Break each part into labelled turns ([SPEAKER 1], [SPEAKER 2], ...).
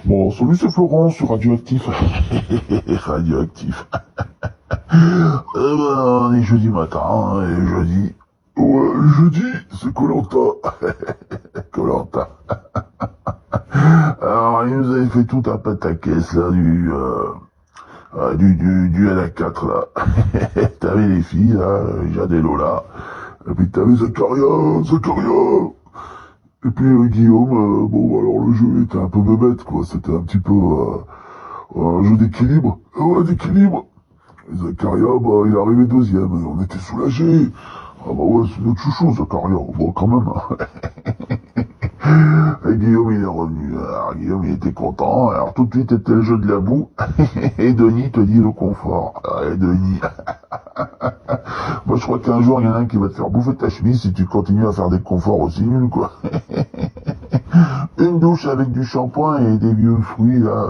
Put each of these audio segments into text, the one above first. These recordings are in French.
[SPEAKER 1] Bon, salut, c'est Florent sur Radioactif. Radioactif. On est jeudi matin, et jeudi... Ouais, jeudi, c'est Koh-Lanta. Koh-Lanta. Alors, il nous avait fait tout un pataquès, là, du duel à 4, là. T'avais les filles, là, Jade et Lola. Et puis t'avais Zakaria. Et puis Guillaume, bon, alors le jeu était un peu bébête, quoi. C'était un petit peu un jeu d'équilibre. Ouais, d'équilibre. Et Zakaria, bah, il est arrivé deuxième. Et on était soulagés. Ah bah ouais, c'est notre chouchou, Zakaria. Bon, quand même. Et Guillaume, il est revenu. Alors, Guillaume, il était content. Alors, tout de suite, c'était le jeu de la boue. Et Denis te dit le confort. Ouais, Denis. Moi, je crois qu'un jour, il y en a un qui va te faire bouffer ta chemise si tu continues à faire des conforts aussi nuls, quoi. Une douche avec du shampoing et des vieux fruits, là.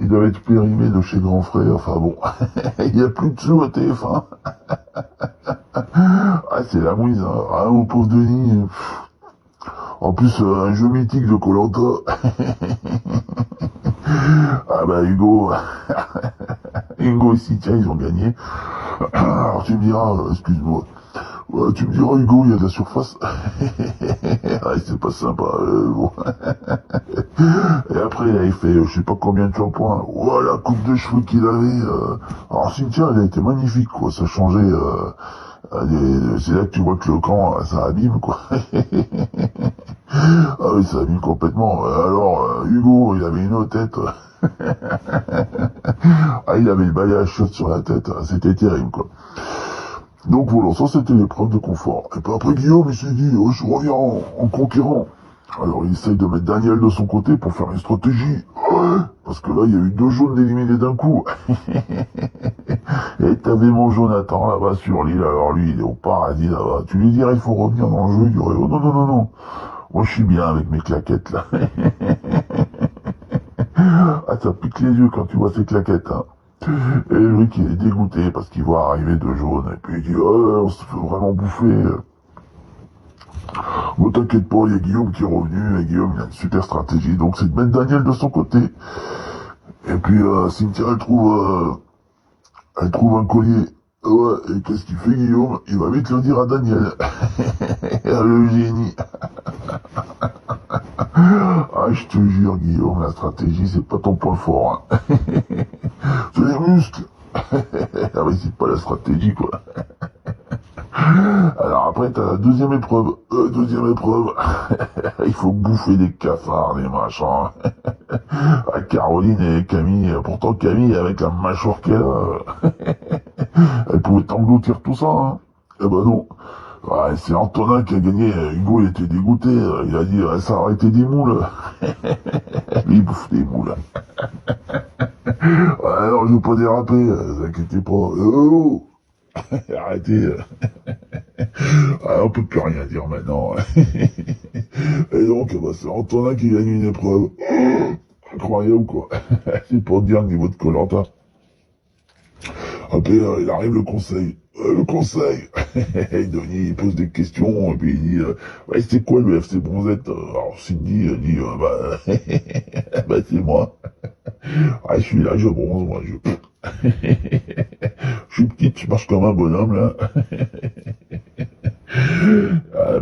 [SPEAKER 1] Ils doivent être périmés de chez Grand Frère. Enfin bon. Il n'y a plus de sous à TF1. Ah, c'est la mouise, hein. Ah, mon pauvre Denis. En plus, un jeu mythique de Koh-Lanta. Ah bah Hugo. Hugo et Cynthia, ils ont gagné. Alors tu me diras, excuse-moi. Ouais, tu me diras, Hugo, il y a de la surface. Ouais, c'est pas sympa. Bon. Et après, il avait fait, je sais pas combien de shampoings. Voilà, la coupe de cheveux qu'il avait. Alors Cynthia, elle a été magnifique, quoi. Ça changeait. C'est là que tu vois que le camp, ça abîme, quoi. Ah oui, ça abîme complètement. Alors, Hugo, il avait une autre tête. Ah, il avait le balayage chaude sur la tête. C'était terrible, quoi. Donc voilà, ça c'était l'épreuve de confort. Et puis après Guillaume, il s'est dit, oh, je reviens en conquérant. Alors il essaye de mettre Daniel de son côté pour faire une stratégie. Parce que là, il y a eu 2 jaunes éliminés d'un coup. Et t'avais mon Jonathan là-bas sur l'île. Alors lui, il est au paradis là-bas. Tu lui dirais, il faut revenir dans le jeu. Il dirait, oh non, non, non, non. Moi, je suis bien avec mes claquettes là. Ah, ça pique les yeux quand tu vois ces claquettes, hein. Et lui qui est dégoûté parce qu'il voit arriver 2 jaunes. Et puis il dit, oh, on se fait vraiment bouffer. Bon, t'inquiète pas, il y a Guillaume qui est revenu. Et Guillaume, il a une super stratégie. Donc c'est de mettre Daniel de son côté. Et puis Cynthia, elle trouve un collier. Ouais, et qu'est-ce qu'il fait Guillaume? Il va vite le dire à Daniel. Le génie. Ah, je te jure, Guillaume, la stratégie, c'est pas ton point fort, hein. C'est les muscles. Ah oui, c'est pas la stratégie, quoi. Alors après, t'as la deuxième épreuve. Il faut bouffer des cafards, des machins. Ah, Caroline et Camille, pourtant Camille, avec la mâchoire qu'elle a, elle pouvait t'engloutir tout ça, hein. Eh ben non. Ouais, c'est Antonin qui a gagné. Hugo, il était dégoûté. Il a dit, ça a arrêté des moules. Lui, il bouffe des moules. Ouais, non, je veux pas déraper, vous inquiétez pas. Oh, arrêtez. Ah, on peut plus rien dire maintenant. Et donc, bah, c'est Antonin qui gagne une épreuve. Incroyable, quoi. C'est pour dire le niveau de Koh-Lanta. Après, il arrive le conseil. Le conseil. Et Denis, il pose des questions, et puis il dit, ouais, c'est quoi le FC Bronzette? Alors Cindy dit, bah, bah c'est moi. Ah, je suis là, je bronze, moi, je suis petite, je marche comme un bonhomme, là.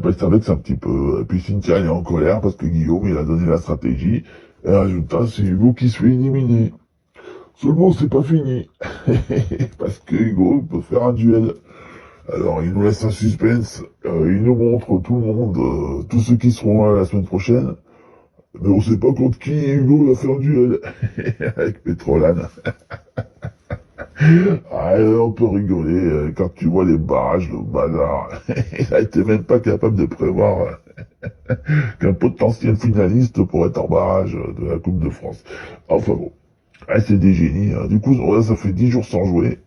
[SPEAKER 1] Bah, ça vexe un petit peu. Et puis Cynthia, elle est en colère parce que Guillaume, il a donné la stratégie. Et résultat, c'est Hugo qui se fait éliminer. Seulement, c'est pas fini. Parce que Hugo peut faire un duel. Alors, il nous laisse un suspense. Il nous montre tout le monde, tous ceux qui seront là la semaine prochaine. Mais on sait pas contre qui Hugo va faire un duel. Avec Pétrolane. Ah, on peut rigoler quand tu vois les barrages, le bazar. Il a été même pas capable de prévoir qu'un potentiel finaliste pourrait être en barrage de la Coupe de France. Enfin bon. Ah, c'est des génies, hein. Du coup, là, ça fait 10 jours sans jouer.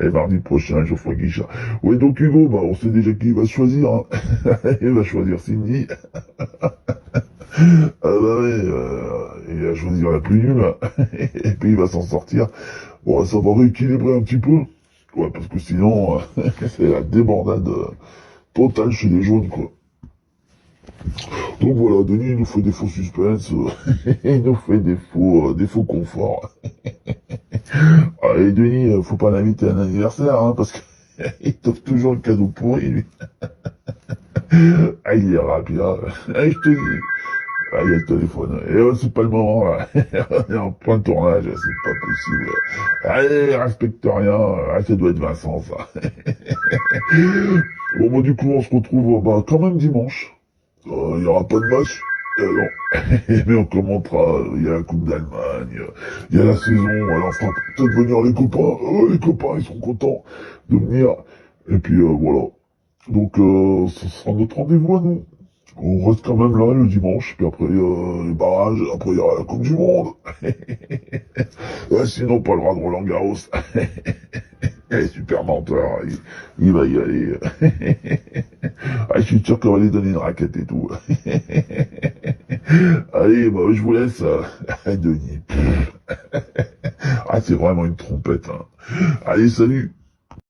[SPEAKER 1] Et mardi prochain, Geoffroy Guichard. Oui, donc Hugo, bah, on sait déjà qui il va choisir, hein. Il va choisir Cindy. Ah bah ouais, il va choisir la plus nulle. Et puis il va s'en sortir. Bon, ça va rééquilibrer un petit peu. Ouais, parce que sinon, c'est la débandade totale chez les jaunes, quoi. Donc voilà, Denis, il nous fait des faux suspens, il nous fait des faux conforts. Ah, et Denis, faut pas l'inviter à un anniversaire, hein, parce que il t'offre toujours le cadeau pourri, lui. Ah, il ira bien. Ah, je te dis. Ah, il y a le téléphone. Et c'est pas le moment, là. On est en plein tournage, c'est pas possible. Allez, respecte rien. Ah, ça doit être Vincent, ça. Bon, bah, du coup, on se retrouve, bah, quand même dimanche. Il y aura pas de match. Non. Mais on commentera, il y a la Coupe d'Allemagne, il y a la saison, alors on fera peut-être venir les copains. Les copains, ils sont contents de venir. Et puis, voilà. Donc, ce sera notre rendez-vous à nous. On reste quand même là le dimanche, puis après les barrages, après il y aura la Coupe du Monde. Ouais, sinon pas le droit de Roland Garros. Il est super menteur, il va y aller. Ah, je suis sûr qu'on va lui donner une raquette et tout. Allez, bah je vous laisse, Denis. Ah, c'est vraiment une trompette, hein. Allez, salut.